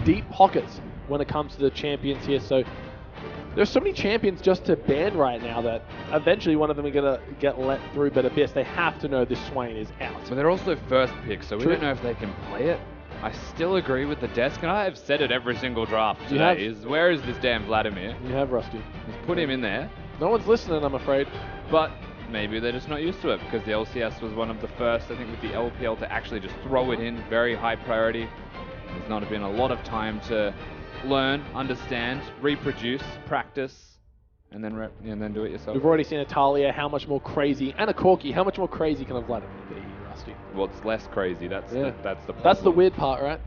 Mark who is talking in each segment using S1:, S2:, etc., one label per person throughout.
S1: deep pockets when it comes to the champions here. So there's so many champions just to ban right now that eventually one of them are going to get let through. But Abyss, they have to know this Swain is out.
S2: But they're also first pick, so we
S1: True.
S2: don't know if they can play it. I still agree with the desk, and I have said it every single draft today, is where is this damn Vladimir?
S1: You have Rusty.
S2: Just put him in there.
S1: No one's listening, I'm afraid.
S2: But maybe they're just not used to it, because the LCS was one of the first, I think, with the LPL to actually just throw it in, very high priority. There's not been a lot of time to learn, understand, reproduce, practice, and then do it yourself.
S1: We've already seen a Talia, how much more crazy, and a Corki, how much more crazy can a Vladimir be, Rusty?
S2: Well, it's less crazy, that's the problem.
S1: That's the weird part, right?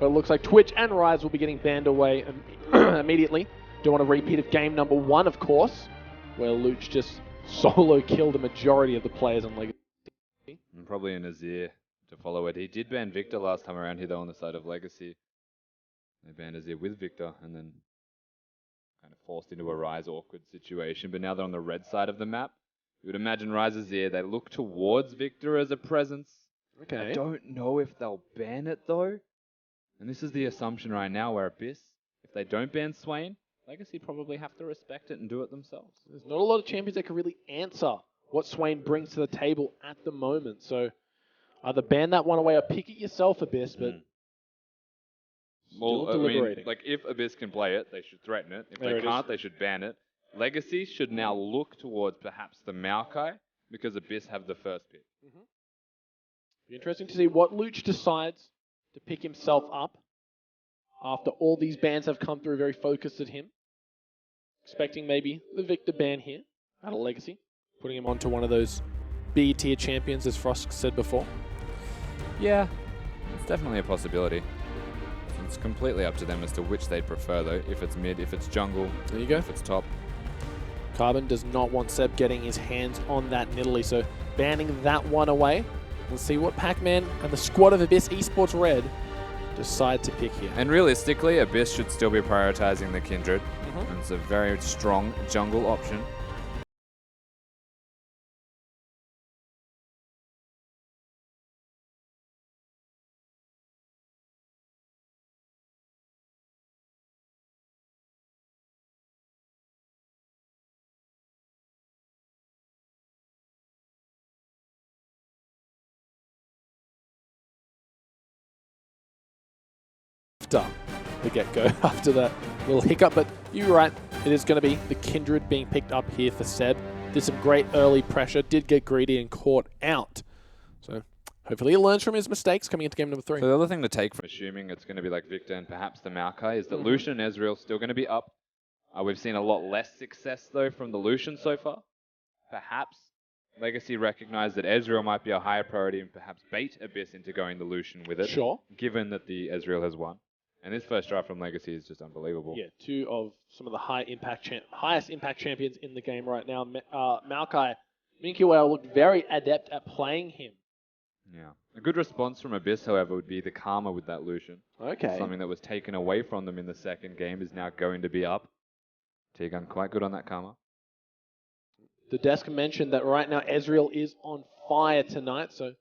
S1: But it looks like Twitch and Rise will be getting banned away immediately. Don't want a repeat of game number 1, of course, where Luch just solo killed a majority of the players on Legacy.
S2: And probably an Azir to follow it. He did ban Victor last time around here, though, on the side of Legacy. They banned Azir with Victor, and then kind of forced into a Rise awkward situation. But now they're on the red side of the map. You would imagine Rise Azir, they look towards Victor as a presence.
S1: Okay.
S2: I don't know if they'll ban it, though. And this is the assumption right now, where Abyss, if they don't ban Swain, Legacy probably have to respect it and do it themselves.
S1: There's not a lot of champions that can really answer what Swain brings to the table at the moment. So either ban that one away or pick it yourself, Abyss, but still deliberating.
S2: Like, if Abyss can play it, they should threaten it. If
S1: There
S2: they
S1: it
S2: can't,
S1: is.
S2: they should ban it. Legacy should now look towards perhaps the Maokai, because Abyss have the first pick.
S1: Be interesting to see what Luch decides to pick himself up after all these bans have come through, very focused at him. Expecting maybe the Victor ban here out of Legacy, putting him onto one of those B-tier champions, as Frost said before.
S2: Yeah, it's definitely a possibility. It's completely up to them as to which they'd prefer, though. If it's mid, if it's jungle,
S1: There you go.
S2: if it's top.
S1: Carbon does not want Seb getting his hands on that Nidalee, so banning that one away. We'll see what Pac-Man and the squad of Abyss Esports Red decide to pick here.
S2: And realistically, Abyss should still be prioritizing the Kindred. And it's a very strong jungle option.
S1: After the get-go, after that little hiccup, but you're right, it is going to be the Kindred being picked up here for Seb. Did some great early pressure, did get greedy and caught out. So hopefully he learns from his mistakes coming into game number 3.
S2: So the other thing to take from assuming it's going to be like Victor and perhaps the Maokai is that Lucian and Ezreal still going to be up. We've seen a lot less success, though, from the Lucian so far. Perhaps Legacy recognize that Ezreal might be a higher priority and perhaps bait Abyss into going the Lucian with it.
S1: Sure.
S2: Given that the Ezreal has won. And this first draft from Legacy is just unbelievable.
S1: Yeah, 2 of some of the highest impact champions in the game right now. Maokai, Minky looked very adept at playing him.
S2: Yeah. A good response from Abyss, however, would be the Karma with that Lucian.
S1: Okay.
S2: Something that was taken away from them in the second game is now going to be up. T-Gun quite good on that Karma.
S1: The desk mentioned that right now Ezreal is on fire tonight, so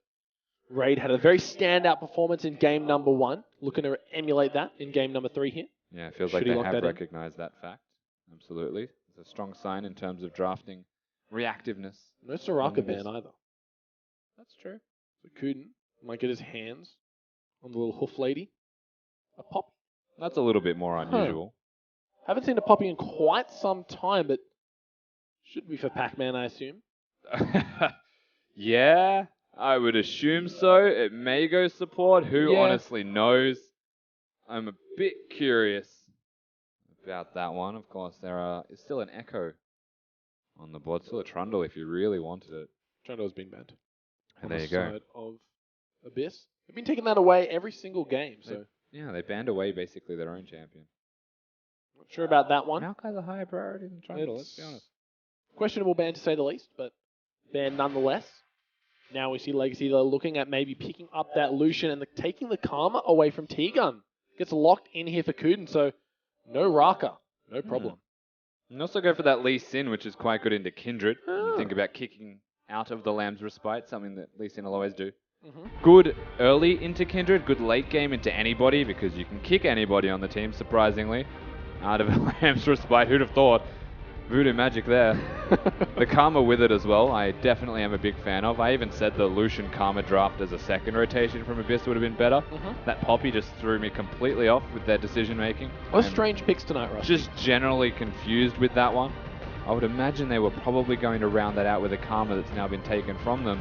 S1: Raid had a very standout performance in game number 1. Looking to emulate that in game number 3 here.
S2: Yeah, it feels
S1: Should
S2: like
S1: he
S2: they
S1: lock
S2: have
S1: that in?
S2: recognized that fact. Absolutely. It's a strong sign in terms of drafting reactiveness.
S1: No Soraka
S2: It is.
S1: ban either.
S2: That's true.
S1: So Kuden might get his hands on the little hoof lady. A pop.
S2: That's a little bit more unusual.
S1: Haven't seen a Poppy in quite some time, but should be for Pac-Man, I assume.
S2: Yeah, I would assume so. It may go support. Who honestly knows? I'm a bit curious about that one. Of course, there is still an Echo on the board. Still a Trundle if you really wanted it.
S1: Trundle's been banned.
S2: And
S1: on
S2: there
S1: the
S2: you go.
S1: side of Abyss. They've been taking that away every single game, so
S2: Yeah, they banned away basically their own champion.
S1: not sure about that one.
S2: Maokai's a higher priority than Trundle, let's be honest.
S1: Questionable ban to say the least, but ban nonetheless. Now we see Legacy though looking at maybe picking up that Lucian and taking the Karma away from T-Gun. Gets locked in here for Kuden, so no Raka. No problem.
S2: And also go for that Lee Sin, which is quite good into Kindred. You think about kicking out of the Lamb's Respite, something that Lee Sin will always do. Good early into Kindred, good late game into anybody, because you can kick anybody on the team, surprisingly. Out of Lamb's respite, who'd have thought? Voodoo magic there. The Karma with it as well, I definitely am a big fan of. I even said the Lucian Karma draft as a second rotation from Abyss would have been better. That Poppy just threw me completely off with their decision making.
S1: What strange picks tonight, Rusty.
S2: Just generally confused with that one. I would imagine they were probably going to round that out with a Karma that's now been taken from them.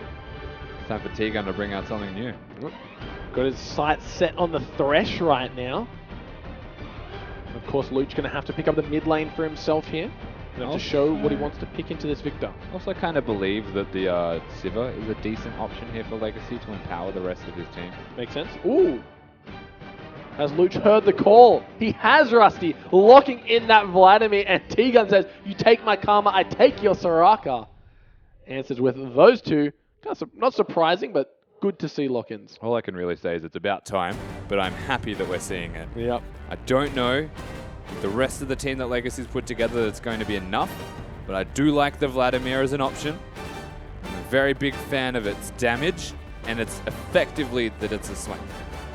S2: It's time for T-Gun to bring out something new.
S1: Got his sights set on the Thresh right now. And of course, Luch going to have to pick up the mid lane for himself here. Going to have to show what he wants to pick into this Victor.
S2: Also kind of believe that the Sivir is a decent option here for Legacy to empower the rest of his team.
S1: Makes sense. Ooh. Has Luch heard the call? He has, Rusty, locking in that Vladimir, and T-Gun says, you take my Karma, I take your Soraka. Answers with those two. Not surprising, but good to see lock-ins.
S2: All I can really say is it's about time, but I'm happy that we're seeing it.
S1: Yep.
S2: I don't know the rest of the team that Legacy's put together that's going to be enough, but I do like the Vladimir as an option. I'm a very big fan of its damage, and it's effectively that it's a Swain.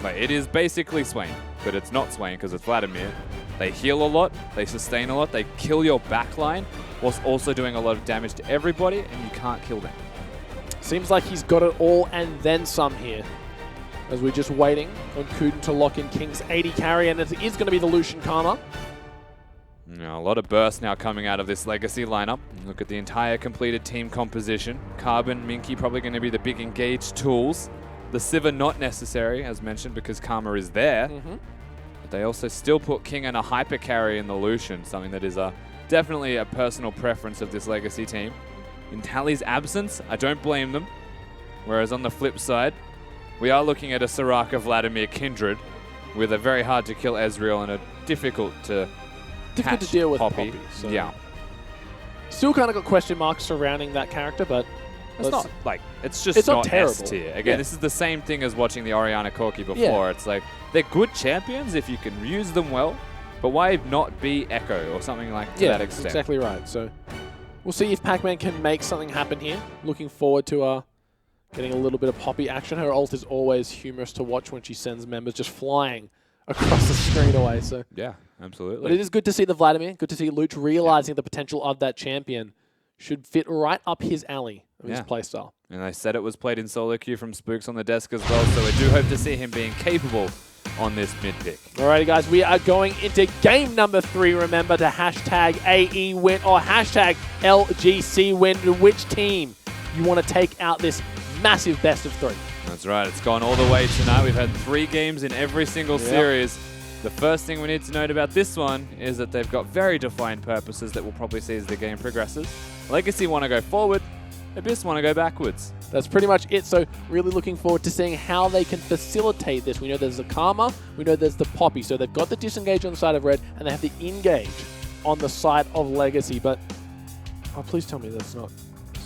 S2: Like, it is basically Swain, but it's not Swain because it's Vladimir. They heal a lot, they sustain a lot, they kill your backline, whilst also doing a lot of damage to everybody, and you can't kill them.
S1: Seems like he's got it all and then some here. As we're just waiting on Kuden to lock in King's 80 carry, and it is going to be the Lucian Karma.
S2: Now, a lot of bursts now coming out of this Legacy lineup. Look at the entire completed team composition. Carbon, Minky probably going to be the big engaged tools. The Sivir not necessary, as mentioned, because Karma is there. But they also still put King and a hyper carry in the Lucian, something that is definitely a personal preference of this Legacy team. In Tally's absence, I don't blame them. Whereas on the flip side, we are looking at a Soraka Vladimir Kindred with a very hard to kill Ezreal and a difficult to
S1: deal with
S2: Poppy.
S1: So
S2: Yeah.
S1: Still kind of got question marks surrounding that character, but
S2: it's not like it's just
S1: not
S2: not
S1: terrible.
S2: S tier. Again, this is the same thing as watching the Orianna Corki before.
S1: Yeah.
S2: It's like they're good champions if you can use them well, but why not be Echo or something like to that extent?
S1: Exactly right. So we'll see if Pac-Man can make something happen here. Looking forward to getting a little bit of Poppy action. Her ult is always humorous to watch when she sends members just flying across the screen away. So
S2: yeah, absolutely.
S1: But it is good to see the Vladimir. Good to see Luch realizing the potential of that champion. Should fit right up his alley of his playstyle.
S2: And they said it was played in solo queue from Spooks on the desk as well, so I do hope to see him being capable on this mid pick.
S1: Alrighty guys, we are going into game number 3. Remember to hashtag AE win or hashtag LGC win. Which team you want to take out this massive best of 3?
S2: That's right, it's gone all the way tonight. We've had 3 games in every single series. The first thing we need to note about this one is that they've got very defined purposes that we'll probably see as the game progresses. Legacy want to go forward, Abyss want to go backwards.
S1: That's pretty much it, so really looking forward to seeing how they can facilitate this. We know there's the Karma, we know there's the Poppy, so they've got the disengage on the side of Red, and they have the engage on the side of Legacy, but please tell me that's not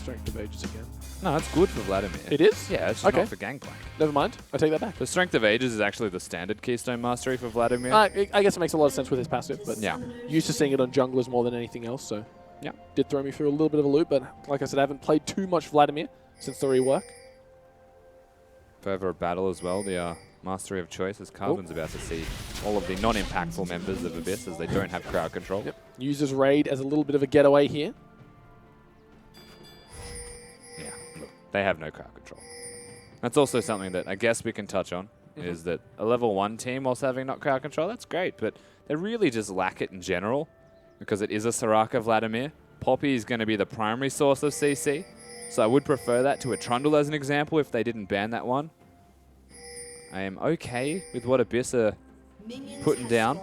S1: Strength of Ages again.
S2: No, it's good for Vladimir.
S1: It is?
S2: Yeah, it's just not for Gangplank.
S1: Never mind. I take that back.
S2: The Strength of Ages is actually the standard Keystone Mastery for Vladimir.
S1: I guess it makes a lot of sense with his passive, but used to seeing it on junglers more than anything else, so did throw me through a little bit of a loop, but like I said, I haven't played too much Vladimir since the rework.
S2: Further a battle as well, the Mastery of Choice, as Carbon's about to see all of the non-impactful members of Abyss as they don't have crowd control.
S1: Uses Raid as a little bit of a getaway here.
S2: They have no crowd control. That's also something that I guess we can touch on, is that a level 1 team whilst having not crowd control, that's great, but they really just lack it in general because it is a Soraka Vladimir. Poppy is going to be the primary source of CC, so I would prefer that to a Trundle as an example if they didn't ban that one. I am okay with what Abyss are putting down.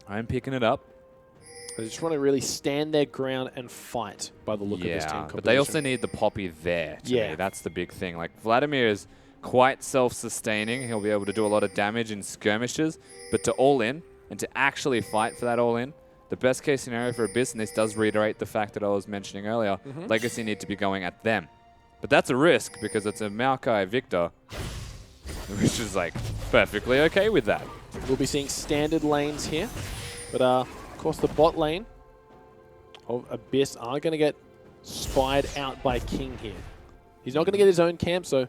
S2: I am picking it up.
S1: They just want to really stand their ground and fight by the look of this team composition.
S2: But they also need the Poppy there to me. That's the big thing. Like, Vladimir is quite self-sustaining. He'll be able to do a lot of damage in skirmishes, but to all-in and to actually fight for that all-in, the best case scenario for Abyss, and this does reiterate the fact that I was mentioning earlier, Legacy need to be going at them. But that's a risk because it's a Maokai Victor, which is like perfectly okay with that.
S1: We'll be seeing standard lanes here, but of course the bot lane of Abyss are going to get spied out by King here. He's not going to get his own camp, so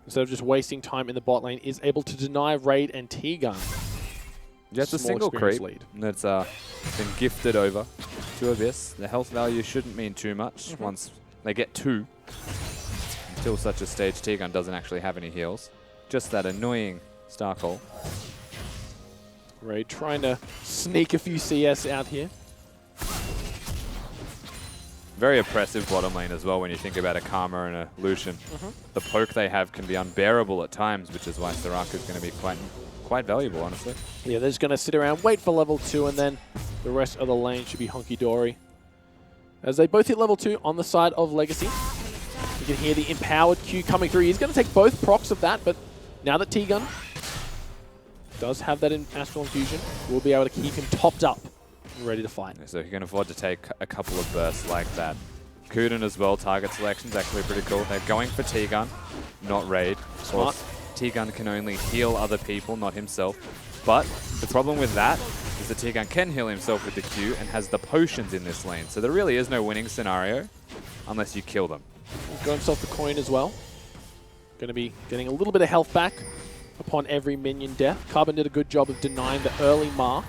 S1: instead of just wasting time in the bot lane, is able to deny Raid and T-Gun.
S2: Yeah, it's a single creep that's been gifted over to Abyss. The health value shouldn't mean too much once they get 2. Until such a stage, T-Gun doesn't actually have any heals. Just that annoying Star Call.
S1: Raid trying to sneak a few CS out here.
S2: Very oppressive bottom lane as well when you think about a Karma and a Lucian. The poke they have can be unbearable at times, which is why Soraka is going to be quite valuable, honestly.
S1: Yeah, they're just going to sit around, wait for level 2, and then the rest of the lane should be hunky-dory. As they both hit level 2 on the side of Legacy. You can hear the empowered Q coming through. He's going to take both procs of that, but now that T-Gun does have that in Astral Infusion, we'll be able to keep him topped up and ready to fight.
S2: So he can afford to take a couple of bursts like that. Kuden as well, target selection's actually pretty cool. They're going for T-Gun, not Raid.
S1: Smart.
S2: T-Gun can only heal other people, not himself. But the problem with that is that T-Gun can heal himself with the Q and has the potions in this lane. So there really is no winning scenario unless you kill them.
S1: He's got himself the coin as well. Going to be getting a little bit of health back upon every minion death. Carbon did a good job of denying the early mark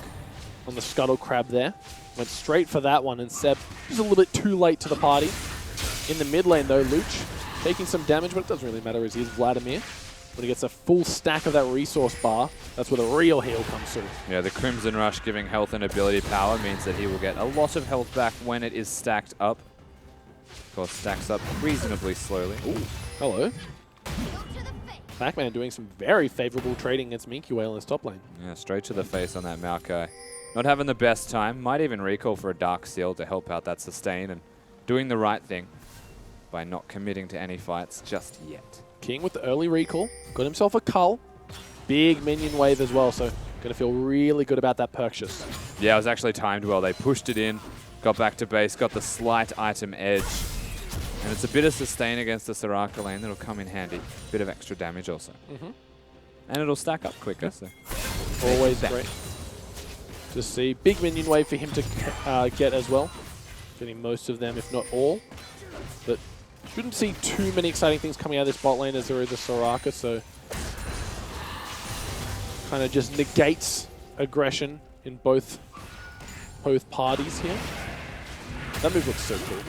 S1: on the Scuttle Crab there. Went straight for that one, and Seb was a little bit too late to the party. In the mid lane though, Luch taking some damage, but it doesn't really matter as he is Vladimir. When he gets a full stack of that resource bar, that's where the real heal comes through.
S2: Yeah, the Crimson Rush giving health and ability power means that he will get a lot of health back when it is stacked up. Of course, stacks up reasonably slowly.
S1: Ooh, hello. Pac-Man doing some very favorable trading against Minky Whale in his top lane.
S2: Yeah, straight to the face on that Maokai. Not having the best time. Might even recall for a Dark Seal to help out that sustain, and doing the right thing by not committing to any fights just yet.
S1: King with the early recall. Got himself a cull. Big minion wave as well, so going to feel really good about that purchase.
S2: Yeah, it was actually timed well. They pushed it in, got back to base, got the slight item edge. And it's a bit of sustain against the Soraka lane that'll come in handy. Bit of extra damage also. And it'll stack up quicker. So.
S1: Always great to see. Big minion wave for him to get as well. Getting most of them, if not all. But shouldn't see too many exciting things coming out of this bot lane as there is a Soraka, so kind of just negates aggression in both parties here. That move looks so cool.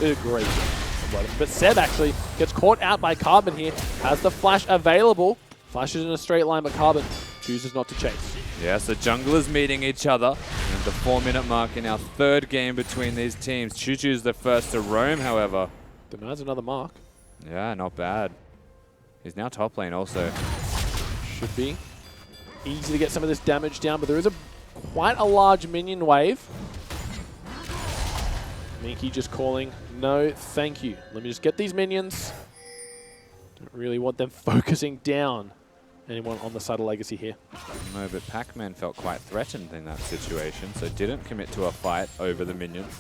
S1: Did a great job. But Seb actually gets caught out by Carbon here. Has the flash available. Flashes in a straight line, but Carbon chooses not to chase.
S2: Yeah, so junglers meeting each other. And the 4-minute mark in our third game between these teams. Choo Choo's the first to roam, however.
S1: Demands another mark.
S2: Yeah, not bad. He's now top lane also.
S1: Should be easy to get some of this damage down, but there is quite a large minion wave. Minky just calling, no, thank you. Let me just get these minions. Don't really want them focusing down anyone on the side of Legacy here.
S2: No, but Pac-Man felt quite threatened in that situation, so didn't commit to a fight over the minions.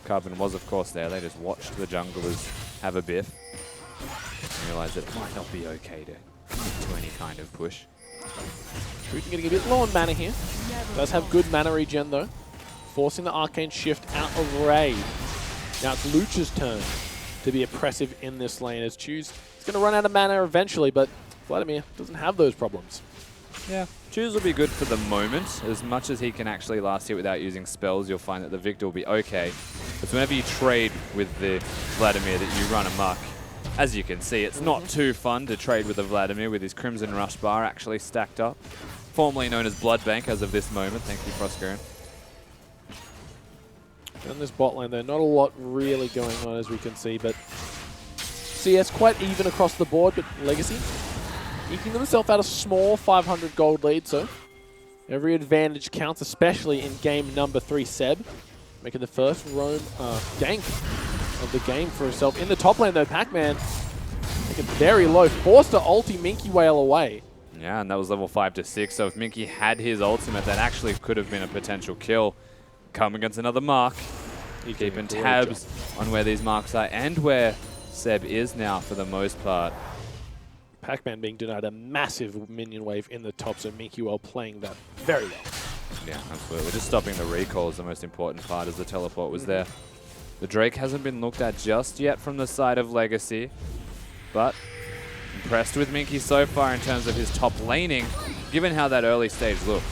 S2: Carbon was, of course, there. They just watched the junglers have a biff and realized it might not be okay to commit to any kind of push.
S1: Putin getting a bit low on mana here. Does have good mana regen, though. Forcing the Arcane Shift out of Raid. Now it's Luch's turn to be oppressive in this lane as Choose is going to run out of mana eventually, but Vladimir doesn't have those problems.
S2: Yeah, Choose will be good for the moment. As much as he can actually last hit without using spells, you'll find that the Victor will be okay. But whenever you trade with the Vladimir that you run amok, as you can see, it's not too fun to trade with the Vladimir with his Crimson Rush bar actually stacked up. Formerly known as Blood Bank as of this moment. Thank you, Proskurian.
S1: In this bot lane, though, not a lot really going on as we can see, but CS quite even across the board, but Legacy eking themselves out a small 500 gold lead, so every advantage counts, especially in game number 3. Seb making the first roam gank of the game for himself. In the top lane, though, Pac-Man making very low, forced to ulti Minky Whale away.
S2: Yeah, and that was level 5 to 6, so if Minky had his ultimate, that actually could have been a potential kill. Come against another mark. Keeping tabs on where these marks are and where Seb is now for the most part.
S1: Pac-Man being denied a massive minion wave in the top, so Minky Whale playing that very well.
S2: Yeah, absolutely. Just stopping the recall is the most important part as the teleport was there. The Drake hasn't been looked at just yet from the side of Legacy, but impressed with Minky so far in terms of his top laning, given how that early stage looked.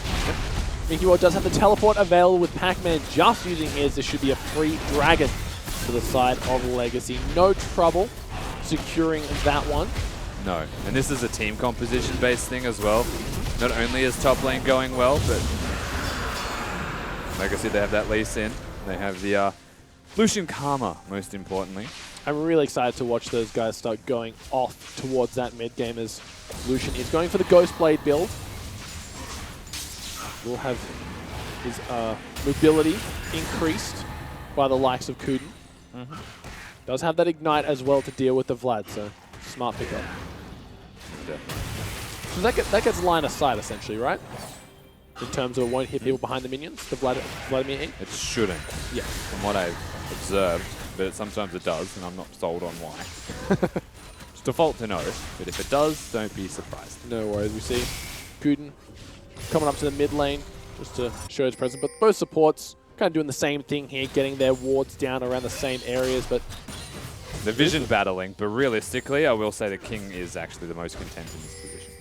S1: Minky World does have the teleport available with Pac-Man just using his. This should be a free dragon to the side of Legacy. No trouble securing that one.
S2: No, and this is a team composition based thing as well. Not only is top lane going well, but Legacy, they have that Lee Sin. They have the Lucian Karma, most importantly.
S1: I'm really excited to watch those guys start going off towards that mid game as Lucian is going for the Ghostblade build. Will have his mobility increased by the likes of Kuden. Does have that Ignite as well to deal with the Vlad, so smart pickup. So that gets line of sight essentially, right? In terms of it won't hit people behind the minions, the Vladimir E?
S2: It shouldn't.
S1: Yeah.
S2: From what I've observed, but sometimes it does, and I'm not sold on why. It's default to no, but if it does, don't be surprised.
S1: No worries. We see Kuden coming up to the mid lane just to show his presence, but both supports kind of doing the same thing here, getting their wards down around the same areas, but
S2: the vision battling, but realistically, I will say the King is actually the most content in this position.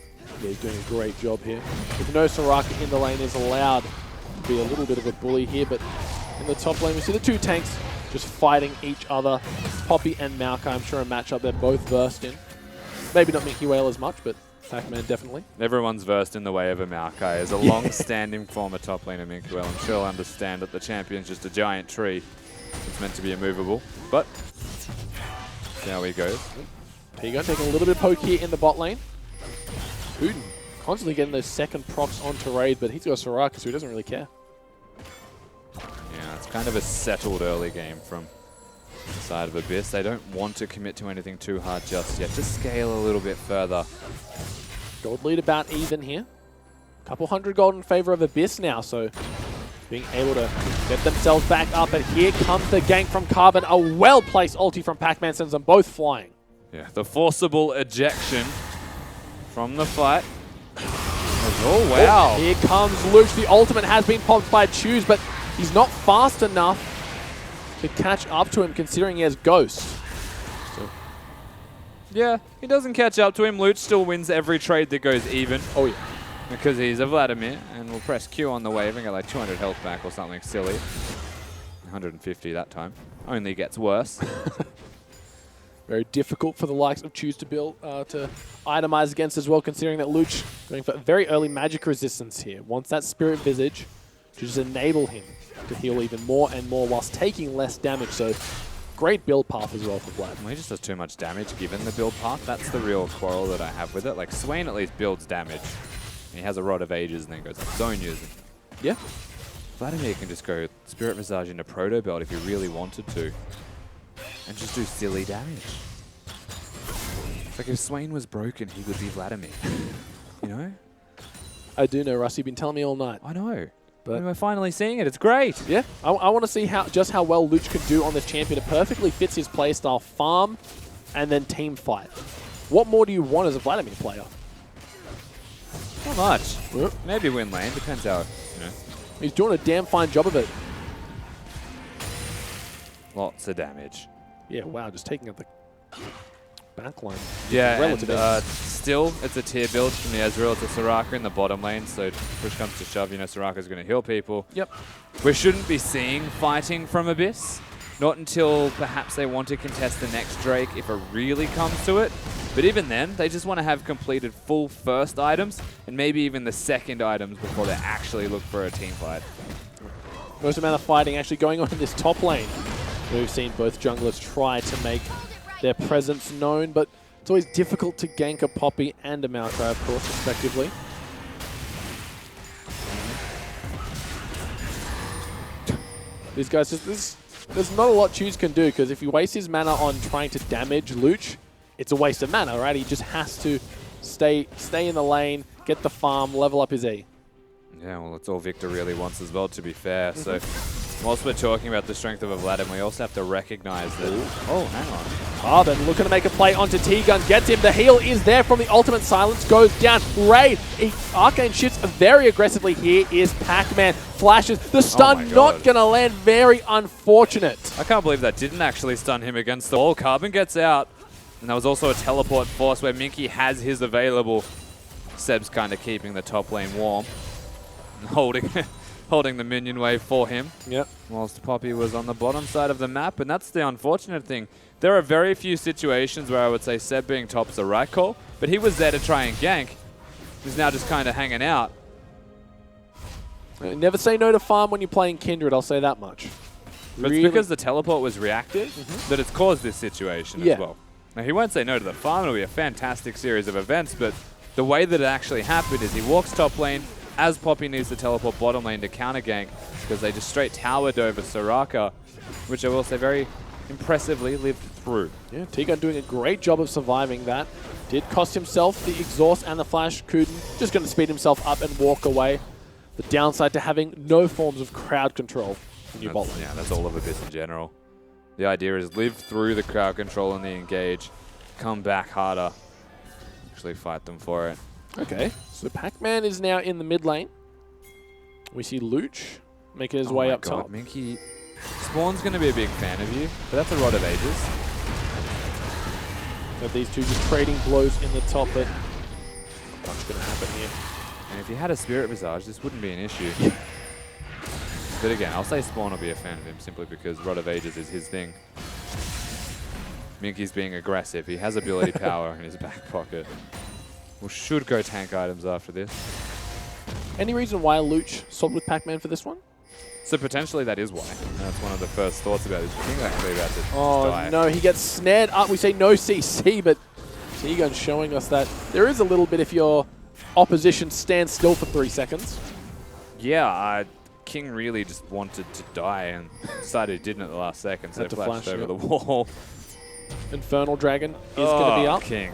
S1: yeah, he's doing a great job here. With no Soraka in the lane, is allowed to be a little bit of a bully here, but in the top lane, we see the two tanks just fighting each other. Poppy and Maokai, I'm sure a matchup they're both versed in. Maybe not Minky Whale as much, but Pac-Man definitely.
S2: Everyone's versed in the way of a Maokai. As a long-standing former top laner Minky Whale, I'm sure he'll understand that the champion's just a giant tree. It's meant to be immovable, but see how he goes.
S1: Tegan taking a little bit of poke here in the bot lane. Kuden constantly getting those second procs onto raid, but he's got Soraka, so he doesn't really care.
S2: Yeah, it's kind of a settled early game from the side of Abyss. They don't want to commit to anything too hard just yet. Just scale a little bit further.
S1: Gold lead about even here. Couple hundred gold in favor of Abyss now, so being able to get themselves back up. And here comes the gank from Carbon. A well-placed ulti from Pac-Man sends them both flying.
S2: Yeah, the forcible ejection from the fight. Oh, wow.
S1: Oh, here comes Luch. The ultimate has been popped by Choose, but he's not fast enough to catch up to him considering he has Ghost. So.
S2: Yeah, he doesn't catch up to him. Luch still wins every trade that goes even.
S1: Oh, yeah.
S2: Because he's a Vladimir, and we'll press Q on the wave and get like 200 health back or something silly. 150 that time. Only gets worse.
S1: Very difficult for the likes of Choose to build, to itemize against as well, considering that Luch going for very early magic resistance here. Wants that Spirit Visage to just enable him to heal even more and more whilst taking less damage. So great build path as well for Vlad.
S2: Well, he just does too much damage given the build path. That's the real quarrel that I have with it. Like, Swain at least builds damage. And he has a Rod of Ages and then goes zone using.
S1: Yeah.
S2: Vladimir can just go Spirit Visage into Proto Belt if he really wanted to. And just do silly damage. It's like if Swain was broken, he would be Vladimir. You know?
S1: I do know, Russ. You've been telling me all night.
S2: I know.
S1: But
S2: we're finally seeing it. It's great.
S1: Yeah. I want to see just how well Luch can do on this champion. It perfectly fits his playstyle. Farm and then team fight. What more do you want as a Vladimir player?
S2: Not much. Maybe win lane. Depends how, you know.
S1: He's doing a damn fine job of it.
S2: Lots of damage.
S1: Yeah, wow, just taking up the backline.
S2: Yeah,
S1: Relative
S2: and still, it's a tier build from the Ezreal to Soraka in the bottom lane, so push comes to shove, you know, Soraka's going to heal people.
S1: Yep.
S2: We shouldn't be seeing fighting from Abyss. Not until perhaps they want to contest the next Drake if it really comes to it. But even then, they just want to have completed full first items and maybe even the second items before they actually look for a team fight.
S1: Most amount of fighting actually going on in this top lane. We've seen both junglers try to make their presence known, but it's always difficult to gank a Poppy and a Maokai, of course, respectively. These guys, there's not a lot Choose can do, because if he wastes his mana on trying to damage Luch, it's a waste of mana, right? He just has to stay in the lane, get the farm, level up his E.
S2: Yeah, well, it's all Victor really wants as well, to be fair. So, whilst we're talking about the strength of a Vladimir, we also have to recognize that... Oh, hang on.
S1: Carbon looking to make a play onto T-Gun, gets him. The heal is there from the ultimate. Silence goes down. Raid, Arcane shifts very aggressively. Here is Pac-Man. Flashes. The stun not going to land. Very unfortunate.
S2: I can't believe that didn't actually stun him against the wall. Carbon gets out. And that was also a teleport force where Minky has his available. Seb's kind of keeping the top lane warm and holding the minion wave for him.
S1: Yep.
S2: Whilst Poppy was on the bottom side of the map, and that's the unfortunate thing. There are very few situations where I would say Seb being top's the right call, but he was there to try and gank. He's now just kind of hanging out.
S1: Never say no to farm when you're playing Kindred, I'll say that much.
S2: But
S1: Really?
S2: it's because the teleport was reactive that it's caused this situation as well. Now, he won't say no to the farm. It'll be a fantastic series of events, but the way that it actually happened is he walks top lane as Poppy needs to teleport bottom lane to counter gank because they just straight towered over Soraka, which I will say very impressively lived through.
S1: Yeah, Tigon doing a great job of surviving that. Did cost himself the exhaust and the flash. Kuden just going to speed himself up and walk away. The downside to having no forms of crowd control in your bot lane.
S2: Yeah, that's all of Abyss in general. The idea is live through the crowd control and the engage, come back harder, actually fight them for it.
S1: Okay, so Pac-Man is now in the mid lane. We see Luch making his way up top.
S2: Minky, Spawn's going to be a big fan of you, but that's a Rod of Ages.
S1: So these two just trading blows in the top, but what's going to happen here?
S2: And if he had a Spirit Visage, this wouldn't be an issue. But again, I'll say Spawn will be a fan of him simply because Rod of Ages is his thing. Minky's being aggressive. He has ability power in his back pocket. We should go tank items after this.
S1: Any reason why Luch swapped with Pac-Man for this one?
S2: So potentially that is why. And that's one of the first thoughts about this. I think actually about to die.
S1: No, he gets snared up. We say no CC, but Tigon's showing us that there is a little bit if your opposition stands still for 3 seconds.
S2: Yeah, King really just wanted to die and decided he didn't at the last second, so flashed over the wall.
S1: Infernal Dragon is going to be up.
S2: King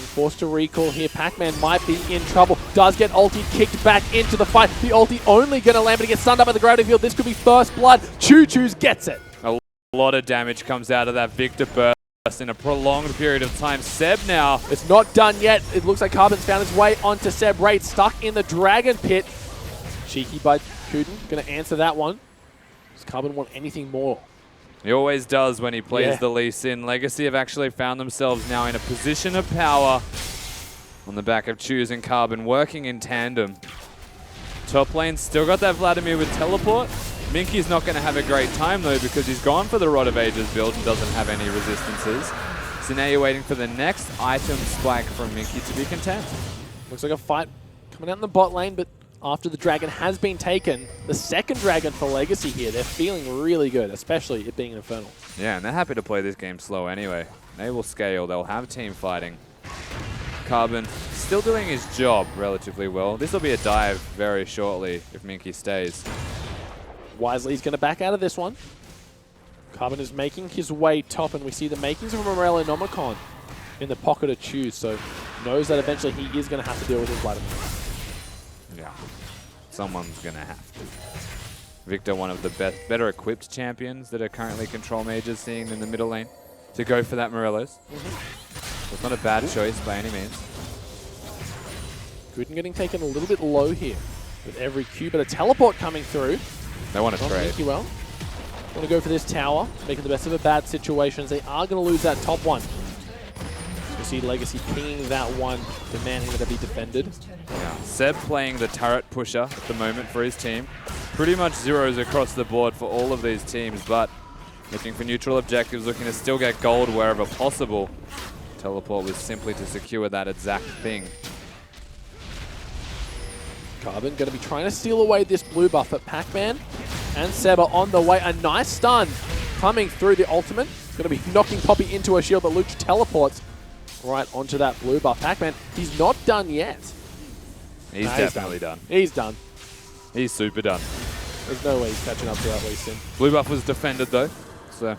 S1: forced to recall here. Pac-Man might be in trouble. Does get ulti kicked back into the fight. The ulti only going to land, but he gets stunned up at the gravity field. This could be first blood. Choo Choo's gets it.
S2: A lot of damage comes out of that Victor burst in a prolonged period of time. Seb now.
S1: It's not done yet. It looks like Carbon's found his way onto Seb. Raid stuck in the Dragon Pit. Cheeky by Kuden. Going to answer that one. Does Carbon want anything more?
S2: He always does when he plays the Lee Sin. Legacy have actually found themselves now in a position of power on the back of Choose and Carbon working in tandem. Top lane still got that Vladimir with teleport. Minky's not going to have a great time though because he's gone for the Rod of Ages build and doesn't have any resistances. So now you're waiting for the next item spike from Minky to be content.
S1: Looks like a fight coming out in the bot lane, but after the dragon has been taken, the second dragon for Legacy here, they're feeling really good, especially it being an Infernal.
S2: Yeah, and they're happy to play this game slow anyway. They will scale, they'll have team fighting. Carbon still doing his job relatively well. This will be a dive very shortly if Minky stays.
S1: Wisely's going to back out of this one. Carbon is making his way top, and we see the makings of a Morello Nomicon in the pocket of Choose, so knows that eventually he is going to have to deal with his Vladimir.
S2: Yeah, someone's going to have to. Victor, one of the better equipped champions that are currently control mages seeing in the middle lane, to go for that Morellos. So it's not a bad choice by any means. Kuden
S1: getting taken a little bit low here with every Q, but a teleport coming through.
S2: They want to trade.
S1: Well. Want to go for this tower, making the best of a bad situation. They are going to lose that top one. You see Legacy pinging that one, demanding that it be defended.
S2: Yeah. Seb playing the turret pusher at the moment for his team. Pretty much zeros across the board for all of these teams, but looking for neutral objectives, looking to still get gold wherever possible. Teleport was simply to secure that exact thing.
S1: Carbon going to be trying to steal away this blue buff, but Pac-Man and Seb are on the way. A nice stun coming through the ultimate. Going to be knocking Poppy into a shield, but Luch teleports right onto that blue buff. Pac-Man, he's not done yet.
S2: He's definitely done.
S1: He's done.
S2: He's super done.
S1: There's no way he's catching up to that Lee Sin.
S2: Blue buff was defended though, so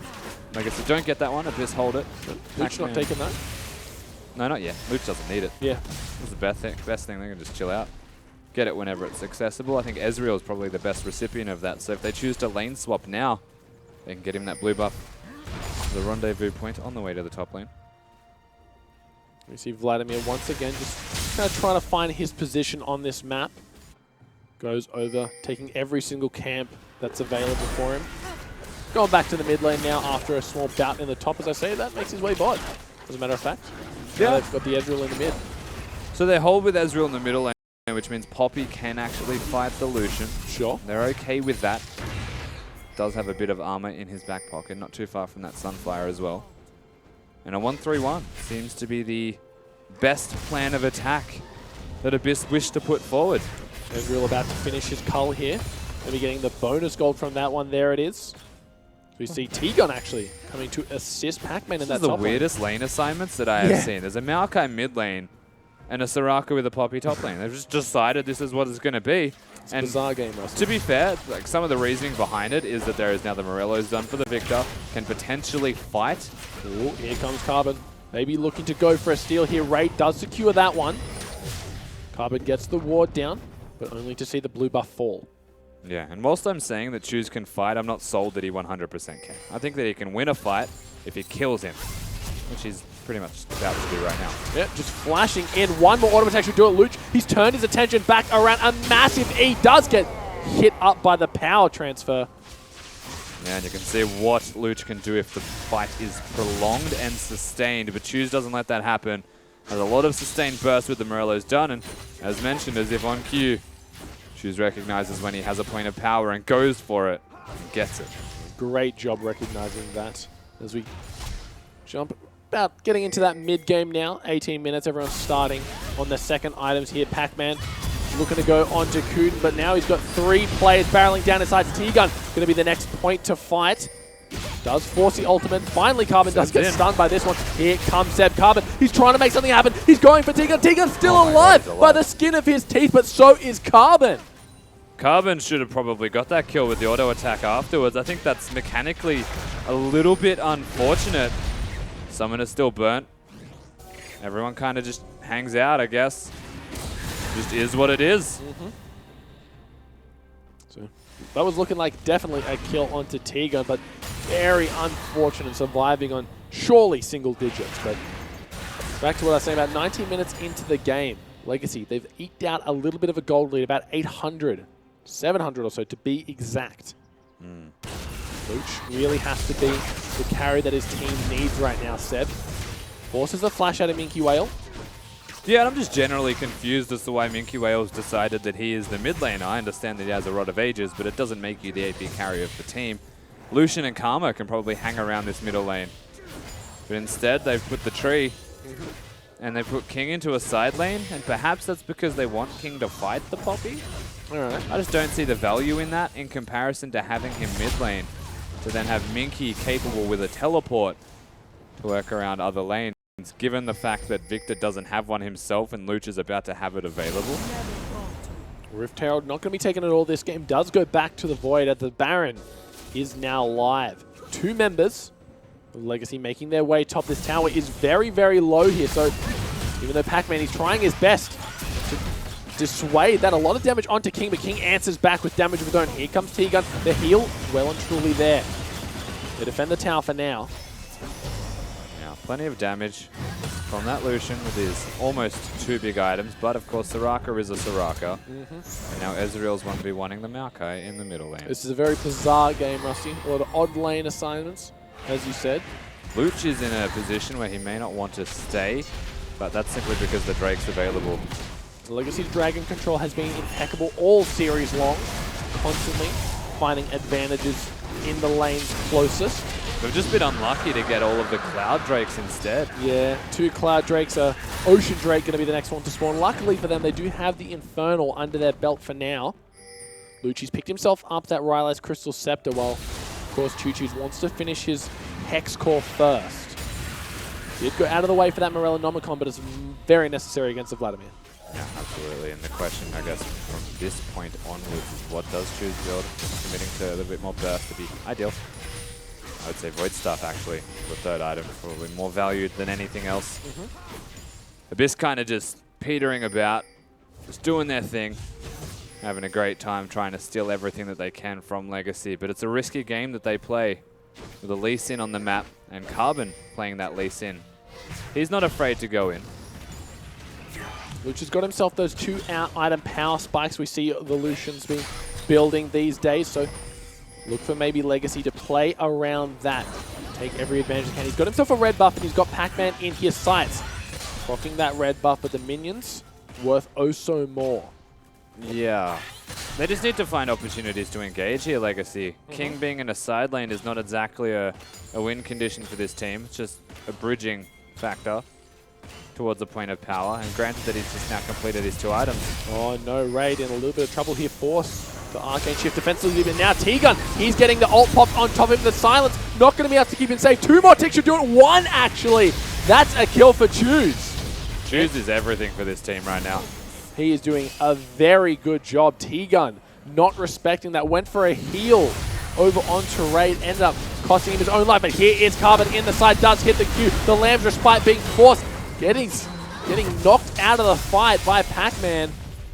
S2: like I said, don't get that one, just hold it.
S1: Luch not taking that?
S2: No, not yet. Luch doesn't need it.
S1: Yeah.
S2: This is the best thing, they can just chill out. Get it whenever it's accessible. I think Ezreal is probably the best recipient of that, so if they choose to lane swap now, they can get him that blue buff. The rendezvous point on the way to the top lane.
S1: We see Vladimir once again just kind of trying to find his position on this map. Goes over, taking every single camp that's available for him. Going back to the mid lane now after a small bout in the top, as I say, that makes his way bot, as a matter of fact.
S2: Yeah.
S1: They've got the Ezreal in the mid.
S2: So they hold with Ezreal in the middle lane, which means Poppy can actually fight the Lucian.
S1: Sure.
S2: They're okay with that. Does have a bit of armor in his back pocket, not too far from that Sunfire as well. And a 1-3-1 seems to be the best plan of attack that Abyss wish to put forward.
S1: Ezreal about to finish his cull here. Maybe getting the bonus gold from that one. There it is. So we see T-Gun actually coming to assist Pac-Man in that top
S2: This is the weirdest lane assignments that I have seen. There's a Maokai mid lane and a Soraka with a Poppy top lane. They've just decided this is what it's going to be.
S1: It's a bizarre game, Rusty.
S2: To be fair, like some of the reasoning behind it is that there is now the Morello's done for the Victor, can potentially fight.
S1: Ooh, here comes Carbon. Maybe looking to go for a steal here. Raid does secure that one. Carbon gets the ward down, but only to see the blue buff fall.
S2: Yeah, and whilst I'm saying that Choose can fight, I'm not sold that he 100% can. I think that he can win a fight if he kills him, which he's pretty much about to do right now.
S1: Yep, just flashing in. One more auto protection to it. Luch, he's turned his attention back around. A massive E does get hit up by the power transfer.
S2: Yeah, and you can see what Luch can do if the fight is prolonged and sustained, but Choose doesn't let that happen. Has a lot of sustained bursts with the Morello's done, and as mentioned, as if on cue, Choose recognizes when he has a point of power and goes for it and gets it.
S1: Great job recognizing that as we jump about getting into that mid-game now. 18 minutes, everyone's starting on the second items here. Pac-Man looking to go on to Kuden, but now he's got 3 players barreling down inside. T-Gun going to be the next point to fight. Does force the ultimate. Finally, Carbon does get stunned by this one. Here comes Seb. Carbon, he's trying to make something happen. He's going for T-Gun. T-Gun's still alive by the skin of his teeth, but so is Carbon.
S2: Carbon should have probably got that kill with the auto attack afterwards. I think that's mechanically a little bit unfortunate. Summoner still burnt. Everyone kind of just hangs out, I guess. Just is what it is.
S1: So that was looking like definitely a kill onto T-Gun, but very unfortunate surviving on surely single digits. But back to what I was saying, about 19 minutes into the game, Legacy, they've eked out a little bit of a gold lead, about 800, 700 or so to be exact. Luch really has to be the carry that his team needs right now, Seb. Forces the flash out of Minky Whale.
S2: Yeah, and I'm just generally confused as to why Minky Whale's decided that he is the mid lane. I understand that he has a Rod of Ages, but it doesn't make you the AP carry of the team. Lucian and Karma can probably hang around this middle lane. But instead, they've put the tree, and they put King into a side lane, and perhaps that's because they want King to fight the Poppy? I just don't see the value in that in comparison to having him mid lane, to then have Minky capable with a teleport to work around other lanes, given the fact that Victor doesn't have one himself and Luch is about to have it available.
S1: Rift Herald not going to be taking it all. This game does go back to the Void as the Baron is now live. 2 members of Legacy making their way top. This tower is very, very low here, so even though Pac-Man is trying his best to dissuade that, a lot of damage onto King, but King answers back with damage of his own. Here comes T-Gun. The heal, well and truly there. They defend the tower for now.
S2: Now, plenty of damage from that Lucian with his almost 2 big items, but of course Soraka is a Soraka. And now Ezreal's 1v1ing the Maokai in the middle lane.
S1: This is a very bizarre game, Rusty. A lot of odd lane assignments, as you said.
S2: Luch is in a position where he may not want to stay, but that's simply because the Drake's available.
S1: The Legacy's Dragon control has been impeccable all series long, constantly finding advantages in the lanes closest.
S2: We've just been unlucky to get all of the Cloud Drakes instead.
S1: Yeah, 2 Cloud Drakes. Ocean Drake going to be the next one to spawn. Luckily for them, they do have the Infernal under their belt for now. Lucci's picked himself up that Rylai's Crystal Scepter, while, of course, Choo-Choo's wants to finish his Hex Core first. Did go out of the way for that Morello Nomicon, but it's very necessary against the Vladimir.
S2: Yeah, absolutely. And the question, I guess, from this point onwards is what does Choose build? Committing to a little bit more burst to be ideal. I would say Void Stuff, actually, the 3rd item, probably more valued than anything else. Abyss kind of just petering about, just doing their thing, having a great time trying to steal everything that they can from Legacy. But it's a risky game that they play with a Lee Sin on the map and Carbon playing that Lee Sin. He's not afraid to go in.
S1: Luch has got himself those 2 out item power spikes we see the Lucians be building these days, so Look for maybe Legacy to play around that. Take every advantage he can. He's got himself a red buff and he's got Pac-Man in his sights. Rocking that red buff, but the minions worth oh so more.
S2: Yeah. They just need to find opportunities to engage here, Legacy. King being in a side lane is not exactly a win condition for this team. It's just a bridging factor towards the point of power. And granted that he's just now completed his 2 items.
S1: Oh no, Raid in a little bit of trouble here. Force the Arcane Shift defensively, but now T-Gun, he's getting the ult popped on top of him. The silence, not going to be able to keep him safe. 2 more ticks should do it. 1 actually. That's a kill for Choose.
S2: Choose is everything for this team right now.
S1: He is doing a very good job. T-Gun not respecting that. Went for a heal over onto Raid. Ended up costing him his own life. But here is Carbon in the side. Does hit the Q. The Lamb's Respite being forced. Getting knocked out of the fight by Pac-Man.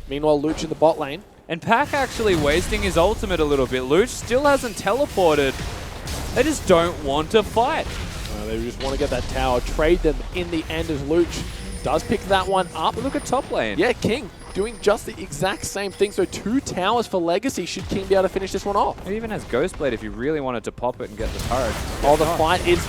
S1: Meanwhile, Luch in the bot lane.
S2: And Pac actually wasting his ultimate a little bit. Luch still hasn't teleported. They just don't want to fight.
S1: They just want to get that tower. Trade them in the end as Luch does pick that one up.
S2: Look at top lane.
S1: Yeah, King doing just the exact same thing. So 2 towers for Legacy. Should King be able to finish this one off?
S2: He even has Ghostblade if you really wanted to pop it and get the turret.
S1: Oh, the fight is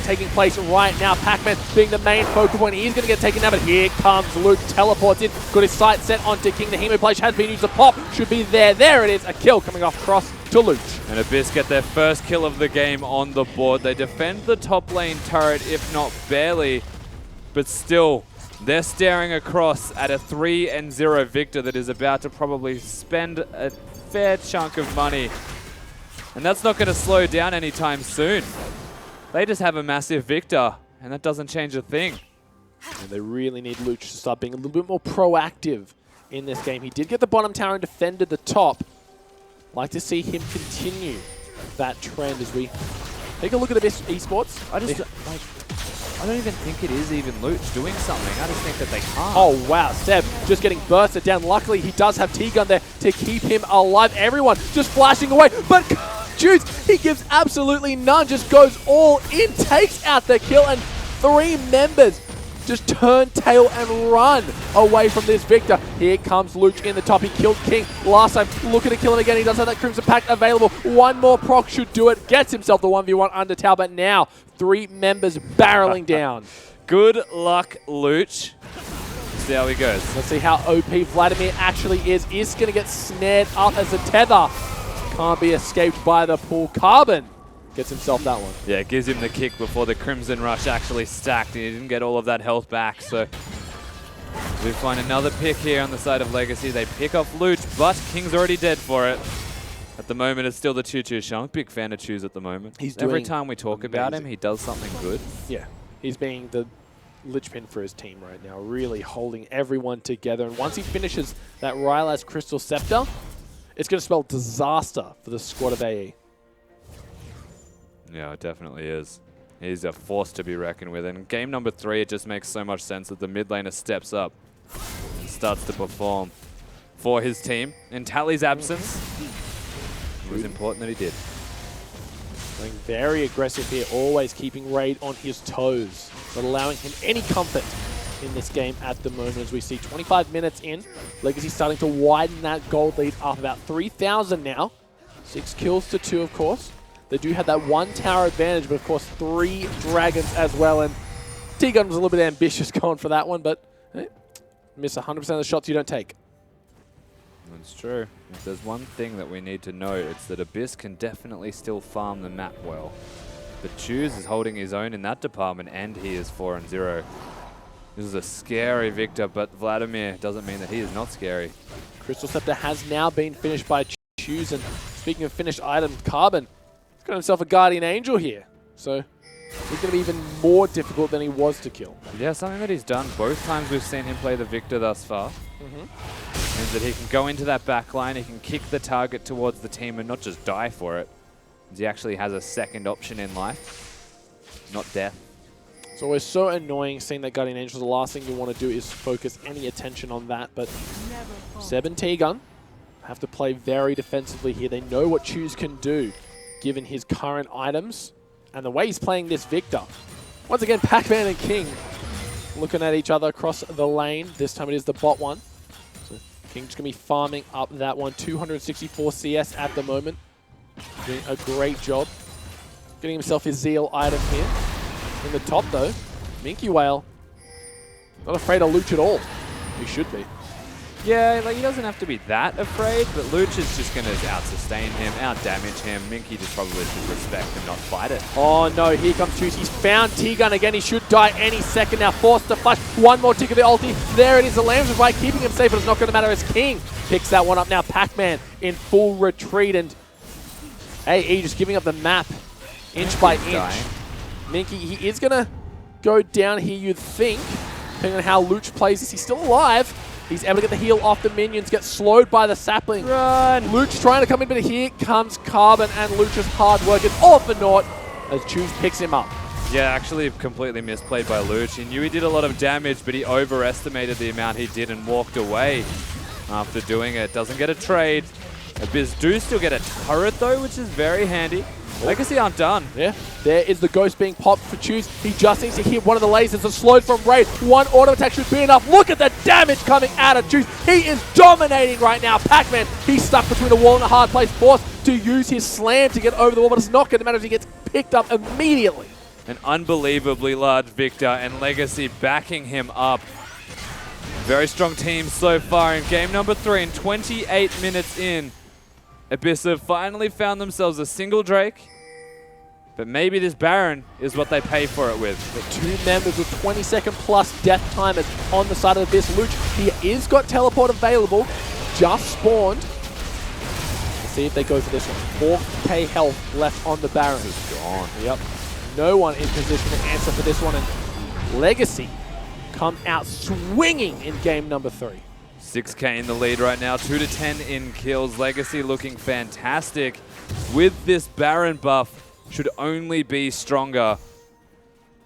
S1: taking place right now. Pac-Man being the main focal point. He's going to get taken down, but here comes Luke. Teleports in. Got his sight set onto King. The Hemo Plage has been used. The pop should be there. There it is. A kill coming off cross to Luke.
S2: And Abyss get their first kill of the game on the board. They defend the top lane turret, if not barely, but still, they're staring across at a 3-0 Victor that is about to probably spend a fair chunk of money. And that's not going to slow down anytime soon. They just have a massive Victor, and that doesn't change a thing.
S1: And they really need Luch to start being a little bit more proactive in this game. He did get the bottom tower and defended the top. Like to see him continue that trend as we take a look at Abyss Esports.
S2: I don't even think it is even Luch doing something. I just think that they can't.
S1: Oh, wow. Seb just getting bursted down. Luckily, he does have T-Gun there to keep him alive. Everyone just flashing away. But Juice, he gives absolutely none. Just goes all in. Takes out the kill. And 3 members just turn tail and run away from this Victor. Here comes Luch in the top. He killed King last time. Looking to kill him again. He does have that Crimson Pact available. 1 more proc should do it. Gets himself the 1v1 under tower. But now 3 members barreling down.
S2: Good luck, Luch. See how he goes.
S1: Let's see how OP Vladimir actually is. Is going to get snared up as a tether. Can't be escaped by the pool. Carbon gets himself that one.
S2: Yeah, it gives him the kick before the Crimson Rush actually stacked. He didn't get all of that health back, so we find another pick here on the side of Legacy. They pick off Luch, but King's already dead for it. At the moment, it's still the Choo-Choo Shunk. Big fan of Choose at the moment. Every time we talk about him, he does something good.
S1: Yeah, he's being the linchpin for his team right now, really holding everyone together. And once he finishes that Rylai's Crystal Scepter, it's going to spell disaster for the squad of AE.
S2: Yeah, it definitely is. He's a force to be reckoned with. And game number 3, it just makes so much sense that the mid laner steps up and starts to perform for his team. In Tally's absence, it was important that he did.
S1: Being very aggressive here, always keeping Raid on his toes, not allowing him any comfort in this game at the moment. As we see 25 minutes in, Legacy starting to widen that gold lead up about 3,000 now. 6 kills to 2, of course. They do have that 1 tower advantage, but of course 3 dragons as well. And T-Gun was a little bit ambitious going for that one, but hey, miss 100% of the shots you don't take.
S2: That's true. If there's one thing that we need to know, it's that Abyss can definitely still farm the map well. But Choose is holding his own in that department, and he is 4-0. This is a scary Victor, but Vladimir doesn't mean that he is not scary.
S1: Crystal Scepter has now been finished by Choose, and speaking of finished items, Carbon got himself a Guardian Angel here. So he's going to be even more difficult than he was to kill.
S2: Yeah, something that he's done both times we've seen him play the Victor thus far. Means that he can go into that back line, he can kick the target towards the team and not just die for it. He actually has a second option in life, not death.
S1: It's always so annoying seeing that Guardian Angel. The last thing you want to do is focus any attention on that. But Seb and T-Gun have to play very defensively here. They know what Choose can do, given his current items and the way he's playing this Victor. Once again, Pac-Man and King looking at each other across the lane. This time it is the bot one. So King's going to be farming up that one. 264 CS at the moment. Doing a great job. Getting himself his Zeal item here. In the top though, Minky Whale. Not afraid of Luch at all. He should be.
S2: Yeah, like he doesn't have to be that afraid, but Luch is just going to out-sustain him, out-damage him. Minky just probably should respect and not fight it.
S1: Oh no, here comes Choose. He's found T-Gun again. He should die any second now. Forced to flash. One more tick of the ulti. There it is. The Lambs Revive keeping him safe, but it's not going to matter as King picks that one up now. Pac-Man in full retreat, and AE just giving up the map inch by inch.
S2: Dying.
S1: Minky, he is going to go down here, you'd think, depending on how Luch plays this. He's still alive. He's able to get the heal off the minions, gets slowed by the sapling.
S2: Run!
S1: Luch trying to come in, but here comes Carbon, and Luch's hard work is all for naught as Choose picks him up.
S2: Yeah, actually completely misplayed by Luch. He knew he did a lot of damage, but he overestimated the amount he did and walked away after doing it. Doesn't get a trade. Abyss do still get a turret though, which is very handy. Legacy aren't done.
S1: Yeah, there is the ghost being popped for Choose. He just needs to hit one of the lasers and slowed from Raid. One auto attack should be enough. Look at the damage coming out of Choose. He is dominating right now. Pac-Man, he's stuck between a wall and a hard place. Forced to use his slam to get over the wall, but it's not going to matter if he gets picked up immediately.
S2: An unbelievably large Victor and Legacy backing him up. Very strong team so far in game number 3 and 28 minutes in. Abyss have finally found themselves a single Drake, but maybe this Baron is what they pay for it with.
S1: The two members with 20-second plus death timers on the side of Abyss. Luch, he is got teleport available, just spawned. Let's see if they go for this one. 4k health left on the Baron.
S2: This is gone.
S1: Yep. No one in position to answer for this one, and Legacy come out swinging in game number 3.
S2: 6k in the lead right now, 2 to 10 in kills. Legacy looking fantastic. With this Baron buff, should only be stronger.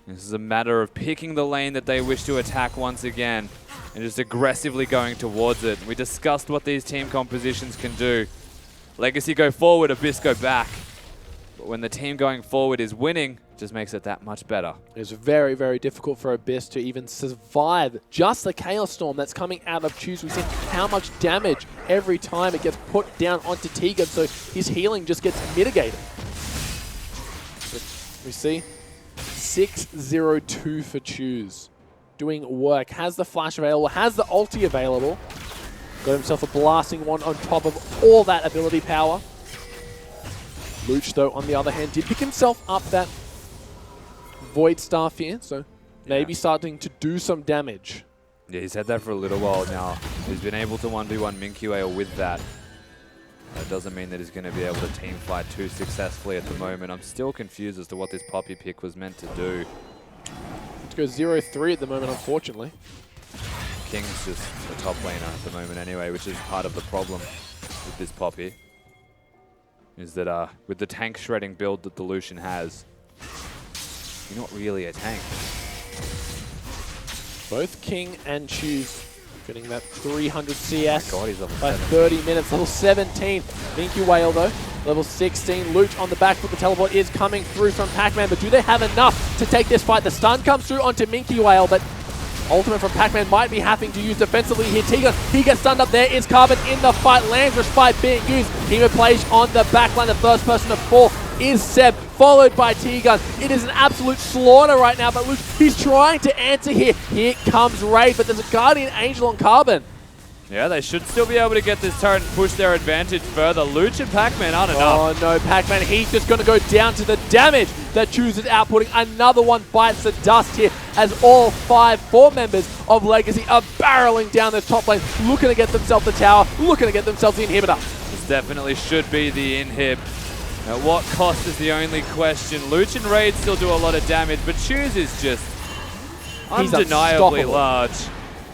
S2: This is a matter of picking the lane that they wish to attack once again and just aggressively going towards it. We discussed what these team compositions can do. Legacy go forward, Abyss go back. But when the team going forward is winning, it just makes it that much better.
S1: It's very, very difficult for Abyss to even survive just the Chaos Storm that's coming out of Choose. We've seen how much damage every time it gets put down onto Tegan, so his healing just gets mitigated. We see 6-0-2 for Choose. Doing work, has the flash available, has the ulti available. Got himself a blasting one on top of all that ability power. Luch, though, on the other hand, did pick himself up that Void Staff here, so maybe starting to do some damage.
S2: Yeah, he's had that for a little while now. He's been able to 1v1 Minky Whale with that. That doesn't mean that he's going to be able to team fight too successfully at the moment. I'm still confused as to what this Poppy pick was meant to do.
S1: To go 0-3 at the moment, unfortunately.
S2: King's just a top laner at the moment anyway, which is part of the problem with this Poppy. Is that with the tank shredding build that the Lucian has, you're not really a tank.
S1: Both King and Choose getting that 300 CS
S2: God, he's level
S1: by
S2: 7.
S1: 30 minutes. Level 17. Minky Whale, though. Level 16. Luch on the back foot. The teleport is coming through from Pac-Man, but do they have enough to take this fight? The stun comes through onto Minky Whale, but ultimate from Pac-Man might be having to use defensively here. Tegan, he gets stunned up. There is Carbon in the fight. Landress fight being used. Hemoplage on the backline. The first person to fall is Seb, followed by T-Gun. It is an absolute slaughter right now, but Luch, he's trying to answer here. Here comes Raid, but there's a Guardian Angel on Carbon.
S2: Yeah, they should still be able to get this turret and push their advantage further. Luch and Pac-Man aren't enough.
S1: Oh no, Pac-Man, he's just going to go down to the damage that Choose is outputting. Another one bites the dust here as all 4 members of Legacy are barreling down this top lane, looking to get themselves the tower, looking to get themselves the inhibitor.
S2: This definitely should be the inhib. At what cost is the only question. Luch and Raid still do a lot of damage, but Choose is just undeniably large.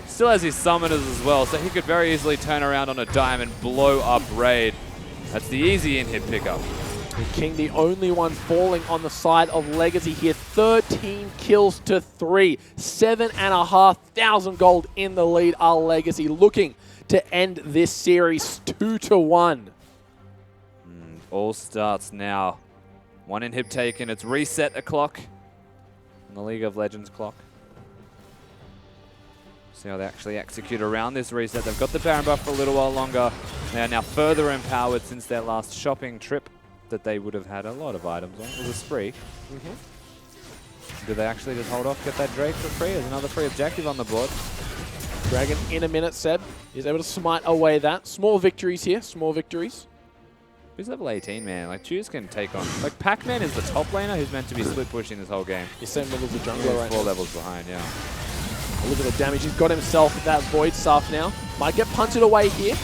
S2: Still has his summoners as well, so he could very easily turn around on a dime and blow up Raid. That's the easy inhib pickup.
S1: And King, the only one falling on the side of Legacy here. 13 kills to 3. 7,500 gold in the lead are Legacy, looking to end this series 2-1.
S2: All starts now. 1 inhib taken. It's reset a clock on the League of Legends clock. See how they actually execute around this reset. They've got the Baron buff for a little while longer. They are now further empowered since their last shopping trip. that they would have had a lot of items on. It was a spree. Do they actually just hold off, get that Drake for free? There's another free objective on the board.
S1: Dragon in a minute, Seb is able to smite away that. Small victories here, small victories.
S2: Who's level 18, man? Like, Choose can take on... Like, Pac-Man is the top laner who's meant to be split pushing this whole game.
S1: He's 7 levels of jungler right now.
S2: 4 levels behind, yeah.
S1: Look at the damage. He's got himself that Void Staff now. Might get punted away here.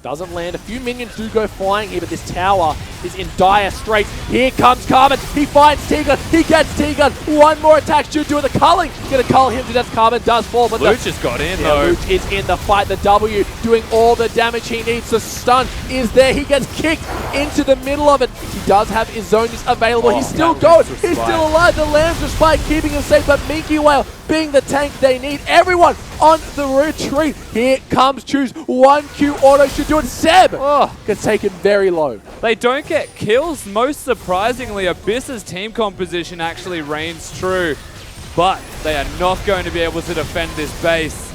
S1: Doesn't land. A few minions do go flying here, but this tower is in dire straits. Here comes Carbon. He finds T-Gun. He gets T-Gun. One more attack should do it. The culling. Gonna cull him to death. Carbon does fall, but
S2: Luch has got in, though.
S1: Luch is in the fight. The W doing all the damage he needs. The stun is there. He gets kicked into the middle of it. He does have his zonies available. He's still going. He's still alive. The Lambs Respite keeping him safe, but Minky Whale being the tank they need. Everyone on the retreat. Here comes Choose. 1Q auto should do it. Seb gets taken very low.
S2: They don't get kills. Most surprisingly, Abyss's team composition actually reigns true. But they are not going to be able to defend this base.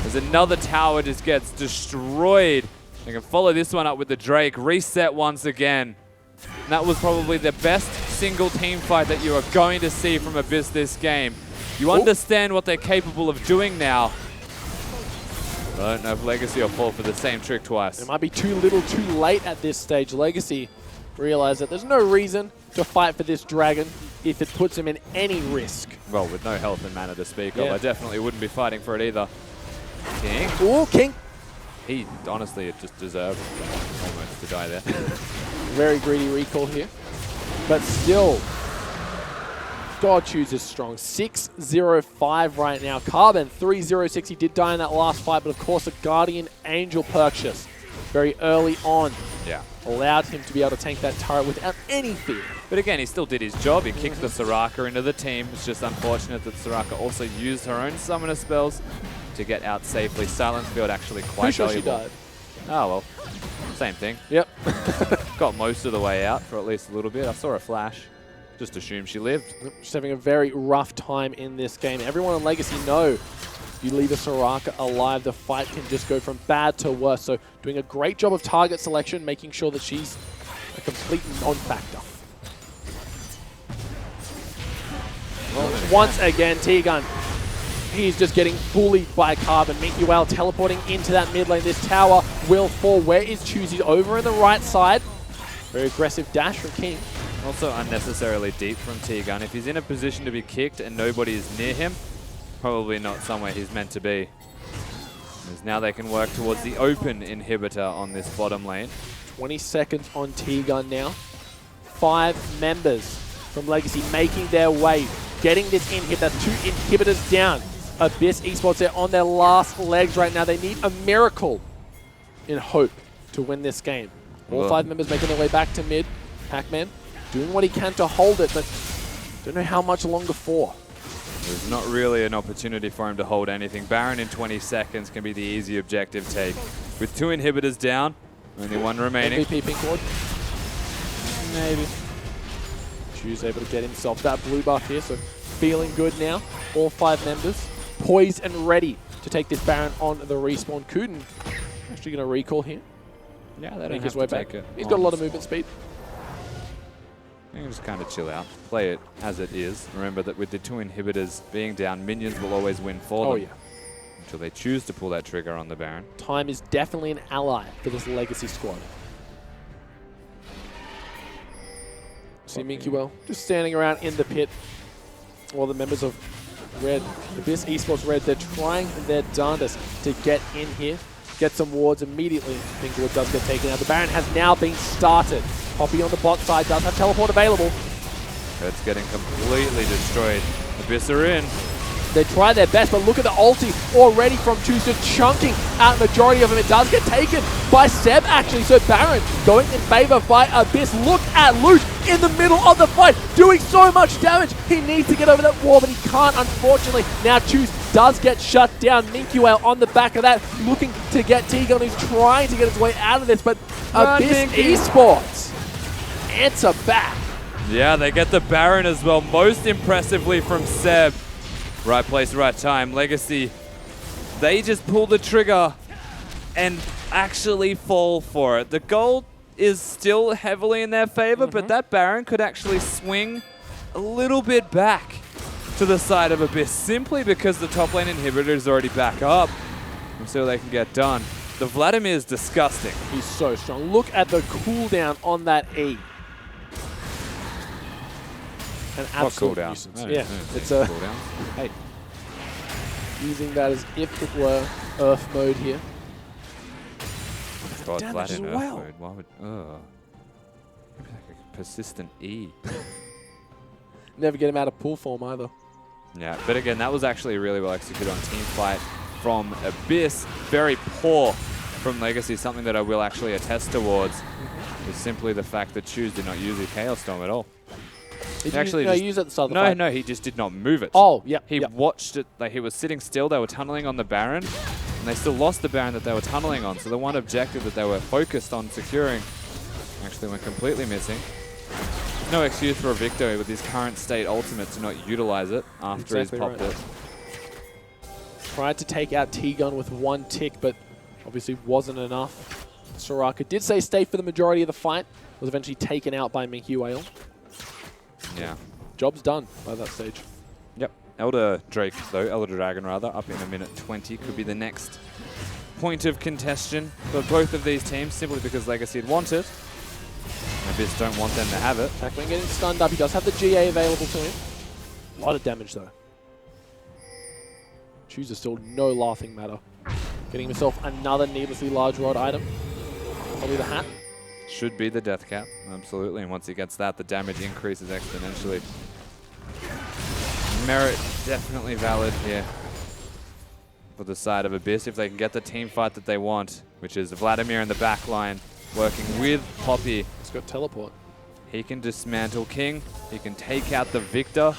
S2: As another tower just gets destroyed. They can follow this one up with the Drake. Reset once again. And that was probably the best single team fight that you are going to see from Abyss this game. You understand what they're capable of doing now. I don't know if Legacy will fall for the same trick twice.
S1: It might be too little too late at this stage. Legacy realize that there's no reason to fight for this dragon if it puts him in any risk.
S2: Well, with no health and mana to speak of, I definitely wouldn't be fighting for it either. King.
S1: Ooh, King.
S2: He, honestly, just deserved almost to die there.
S1: Very greedy recall here. But still, God chooses strong. 6-0-5 right now. Carbon 3-0-6. He did die in that last fight, but of course a Guardian Angel purchase very early on allowed him to be able to tank that turret without any fear.
S2: But again, he still did his job. He kicked the Soraka into the team. It's just unfortunate that Soraka also used her own summoner spells to get out safely. Silence Field actually quite valuable.
S1: She died.
S2: Oh, well. Same thing.
S1: Yep.
S2: Got most of the way out for at least a little bit. I saw a flash. Just assume she lived.
S1: She's having a very rough time in this game. Everyone in Legacy know if you leave a Soraka alive, the fight can just go from bad to worse. So doing a great job of target selection, making sure that she's a complete non-factor. Once again, T-Gun. He's just getting bullied by Carbon. Minky Whale teleporting into that mid lane. This tower will fall. Where is Choosy? Over in the right side. Very aggressive dash from King.
S2: Also unnecessarily deep from T-Gun. If he's in a position to be kicked and nobody is near him, probably not somewhere he's meant to be. As now they can work towards the open inhibitor on this bottom lane.
S1: 20 seconds on T-Gun now. 5 members from Legacy making their way, getting this inhib. That's 2 inhibitors down. Abyss Esports, they're on their last legs right now. They need a miracle in hope to win this game. All 5 members making their way back to mid. Pac-Man doing what he can to hold it, but don't know how much longer for.
S2: There's not really an opportunity for him to hold anything. Baron in 20 seconds can be the easy objective take. With 2 inhibitors down, only 1 remaining.
S1: MVP pink ward. Maybe. Choose able to get himself that blue buff here, so feeling good now. All 5 members poised and ready to take this Baron on the respawn. Kuden actually going to recall here.
S2: Yeah, they don't
S1: Make
S2: have
S1: his way
S2: to
S1: back.
S2: take it.
S1: He's got a lot of movement speed.
S2: You can just kind of chill out. Play it as it is. Remember that with the 2 inhibitors being down, minions will always win for them. Until they choose to pull that trigger on the Baron.
S1: Time is definitely an ally for this Legacy squad. See Minky Whale just standing around in the pit while the members of Red, Abyss Esports Red, they're trying their darndest to get in here, get some wards immediately. Minky Whale does get taken out. The Baron has now been started. Poppy on the bot side does have teleport available.
S2: It's getting completely destroyed. Abyss are in.
S1: They try their best, but look at the ulti already from Choose, just chunking out the majority of them. It does get taken by Seb, actually. So Baron going in favor by Abyss. Look at Luch in the middle of the fight, doing so much damage. He needs to get over that wall, but he can't, unfortunately. Now Choose does get shut down. Minky Whale on the back of that, looking to get T-Gun. He's trying to get his way out of this, but Abyss Esports answer back.
S2: Yeah, they get the Baron as well, most impressively from Seb. Right place, right time. Legacy, they just pull the trigger and actually fall for it. The gold is still heavily in their favor, but that Baron could actually swing a little bit back to the side of Abyss simply because the top lane inhibitor is already back up, and so they can get done. The Vladimir is disgusting.
S1: He's so strong. Look at the cooldown on that E. An absolute nuisance. Yeah, it's a
S2: cooldown.
S1: hey, using that as if it were Earth mode here.
S2: God,
S1: damage
S2: Vlad
S1: as
S2: in Earth
S1: well.
S2: mode. Why would maybe like a persistent E.
S1: Never get him out of pool form either.
S2: Yeah, but again, that was actually really well executed on team fight from Abyss. Very poor from Legacy. Something that I will actually attest towards is simply the fact that Choose did not use the Chaos Storm at all.
S1: Did he actually use it at the start of the fight?
S2: No, he just did not move it.
S1: Oh, yeah.
S2: He watched it, like he was sitting still, they were tunneling on the Baron, and they still lost the Baron that they were tunneling on. So the one objective that they were focused on securing actually went completely missing. No excuse for a Victor with his current state ultimate to not utilize it after he's popped it.
S1: Tried to take out T-Gun with one tick, but obviously wasn't enough. Soraka did say stay for the majority of the fight. Was eventually taken out by Minky Whale.
S2: Yeah.
S1: Job's done by that stage.
S2: Yep. Elder Dragon rather, up in a minute 20. Could be the next point of contention for both of these teams, simply because Legacy would want it. Abyss don't want them to have it.
S1: Pac-Man getting stunned up. He does have the GA available to him. A lot of damage though. Choose is still no laughing matter. Getting himself another needlessly large rod item. Probably the hat.
S2: Should be the death cap, absolutely. And once he gets that, the damage increases exponentially. Merit definitely valid here for the side of Abyss if they can get the team fight that they want, which is Vladimir in the back line working with Poppy.
S1: He's got teleport.
S2: He can dismantle King. He can take out the Victor.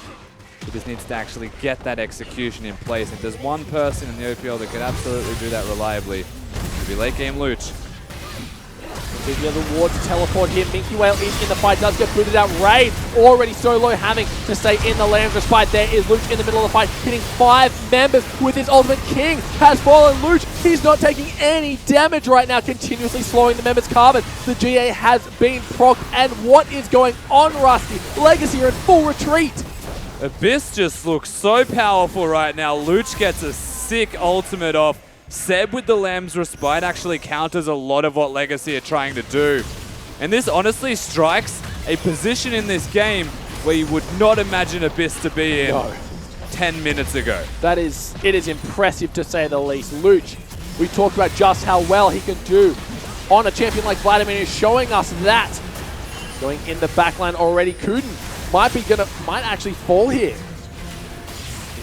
S2: He just needs to actually get that execution in place. If there's one person in the OPL that could absolutely do that reliably, it would be late game Luch.
S1: The other ward to teleport here. Minky Whale is in the fight, does get booted out. Raid already so low, having to stay in the Lambs fight. There is Luch in the middle of the fight, hitting 5 members with his ultimate. King has fallen. Luch, he's not taking any damage right now, continuously slowing the members' carbon. The GA has been procced, and what is going on, Rusty? Legacy are in full retreat.
S2: Abyss just looks so powerful right now. Luch gets a sick ultimate off. Seb with the Lamb's Respite actually counters a lot of what Legacy are trying to do. And this honestly strikes a position in this game where you would not imagine Abyss to be in 10 minutes ago.
S1: It is impressive to say the least. Luch, we talked about just how well he can do on a champion like Vladimir, is showing us that. Going in the backline already, Kuden might actually fall here.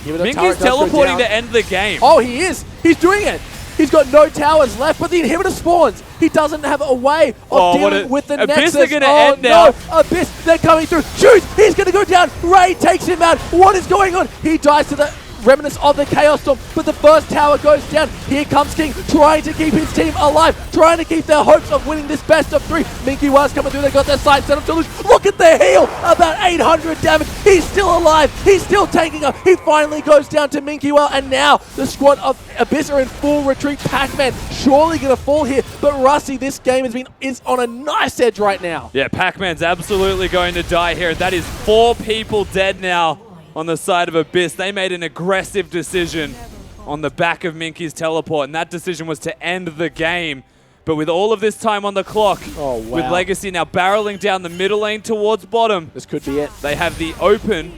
S2: Minky's teleporting to end the game.
S1: Oh, he is. He's doing it. He's got no towers left, but the inhibitor spawns. He doesn't have a way of dealing with the Nexus.
S2: Abyss are going to end now.
S1: Abyss, they're coming through. Shoot! He's going to go down. Ray takes him out. What is going on? He dies to the remnants of the Chaos Storm, but the first tower goes down. Here comes King, trying to keep his team alive, trying to keep their hopes of winning this best of 3. Minky Whale's coming through. They got their sight set up to Luch. Look at the heal, about 800 damage. He's still alive. He's still tanking up. He finally goes down to Minky Whale, and now the squad of Abyss are in full retreat. Pac-Man surely going to fall here, but Rusty, this game is on a nice edge right now.
S2: Yeah, Pac-Man's absolutely going to die here. That is 4 people dead now on the side of Abyss. They made an aggressive decision on the back of Minky's teleport, and that decision was to end the game. But with all of this time on the clock, with Legacy now barreling down the middle lane towards bottom,
S1: this could be it.
S2: They have the open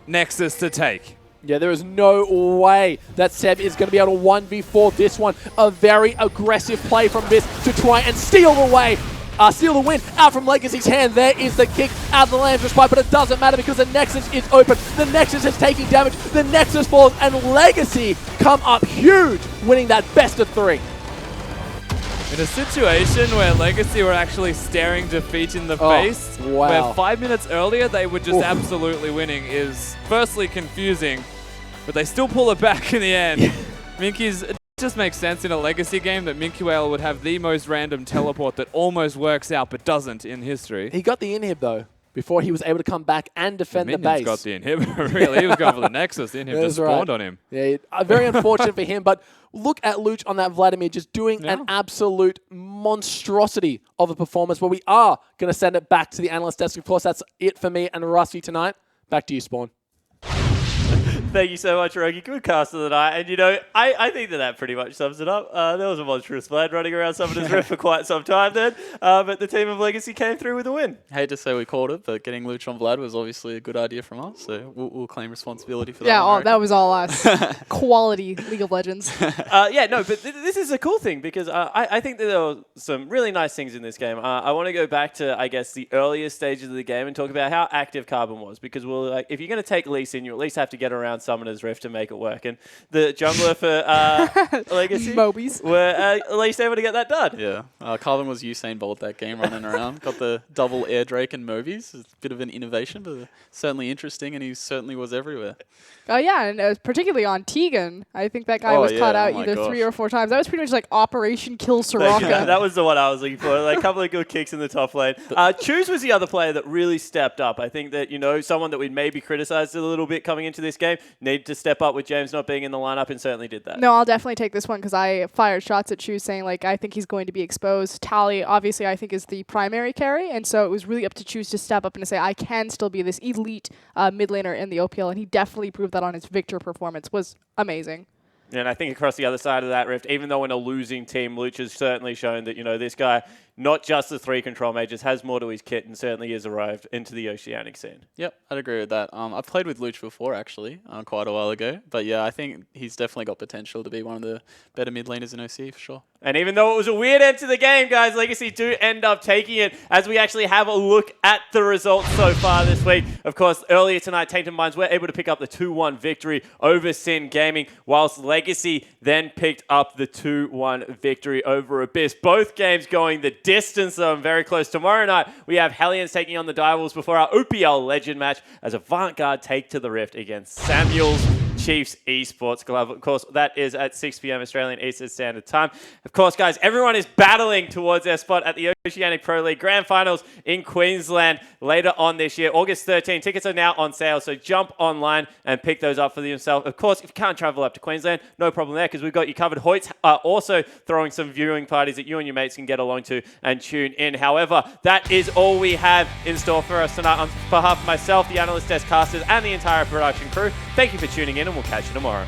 S2: Nexus to take.
S1: Yeah, there is no way that Seb is going to be able to 1v4 this one. A very aggressive play from Abyss to try and steal the win out from Legacy's hand. There is the kick out of the Lamb's Respite, but it doesn't matter because the Nexus is open. The Nexus is taking damage. The Nexus falls, and Legacy come up huge, winning that best of 3.
S2: In a situation where Legacy were actually staring defeat in the face, where 5 minutes earlier they were just absolutely winning, is firstly confusing, but they still pull it back in the end. Minky's... It just makes sense in a Legacy game that Minky Whale would have the most random teleport that almost works out but doesn't in history.
S1: He got the inhib though. before he was able to come back and defend the base.
S2: Got the inhibitor, really. He was going for the Nexus. The inhibitor spawned on him.
S1: Yeah, very unfortunate for him, but look at Luch on that Vladimir just doing an absolute monstrosity of a performance where we are going to send it back to the analyst desk. Of course, that's it for me and Rusty tonight. Back to you, Spawn.
S3: Thank you so much, Rogi. Good cast of the night. And, you know, I think that pretty much sums it up. There was a monstrous plan running around Summoner's Rift for quite some time then. But the team of Legacy came through with a win.
S4: Hate to say we called it, but getting Luch on Vlad was obviously a good idea from us. So we'll claim responsibility for that.
S5: Yeah, that was all us. Quality League of Legends.
S3: Yeah, no, but this is a cool thing because I think that there were some really nice things in this game. I want to go back to, I guess, the earlier stages of the game and talk about how active Carbon was. Because if you're going to take Lee Sin, you at least have to get around Summoner's Rift to make it work. And the jungler for Legacy
S5: Mobies
S3: were at least able to get that done.
S4: Yeah. Carbon was Usain Bolt that game running around. Got the double air Drake and Mobies. It's a bit of an innovation, but certainly interesting, and he certainly was everywhere.
S5: Oh, yeah, and particularly on Tegan. I think that guy was caught out either 3 or 4 times. That was pretty much like Operation Kill Soraka.
S3: That was the one I was looking for. Like a couple of good kicks in the top lane. Choose was the other player that really stepped up. I think that, you know, someone that we'd maybe criticized a little bit coming into this game needed to step up with James not being in the lineup and certainly did that.
S5: No, I'll definitely take this one because I fired shots at Choose saying, like, I think he's going to be exposed. Tally, obviously, I think is the primary carry, and so it was really up to Choose to step up and to say, I can still be this elite mid laner in the OPL, and he definitely proved that on his Victor performance. Was amazing.
S3: And I think across the other side of that rift, even though in a losing team, Luch has certainly shown that, you know, this guy, not just the 3 control mages, has more to his kit and certainly has arrived into the oceanic scene.
S4: Yep, I'd agree with that. I've played with Luch before, actually, quite a while ago. But yeah, I think he's definitely got potential to be one of the better mid laners in OC, for sure.
S3: And even though it was a weird end to the game, guys, Legacy do end up taking it as we actually have a look at the results so far this week. Of course, earlier tonight, Tainted Minds were able to pick up the 2-1 victory over Sin Gaming, whilst Legacy then picked up the 2-1 victory over Abyss. Both games going the distance, though, and very close. Tomorrow night, we have Hellions taking on the Direwolves before our OPL Legend match as Avant-Garde take to the Rift against Samuel's Chiefs Esports Club. Of course, that is at 6 p.m. Australian Eastern Standard Time. Of course, guys, everyone is battling towards their spot at the Oceanic Pro League Grand Finals in Queensland later on this year. August 13. Tickets are now on sale, so jump online and pick those up for yourself. Of course, if you can't travel up to Queensland, no problem there because we've got you covered. Hoyts are also throwing some viewing parties that you and your mates can get along to and tune in. However, that is all we have in store for us tonight. On behalf of myself, the analyst desk casters, and the entire production crew, thank you for tuning in, and we'll catch you tomorrow.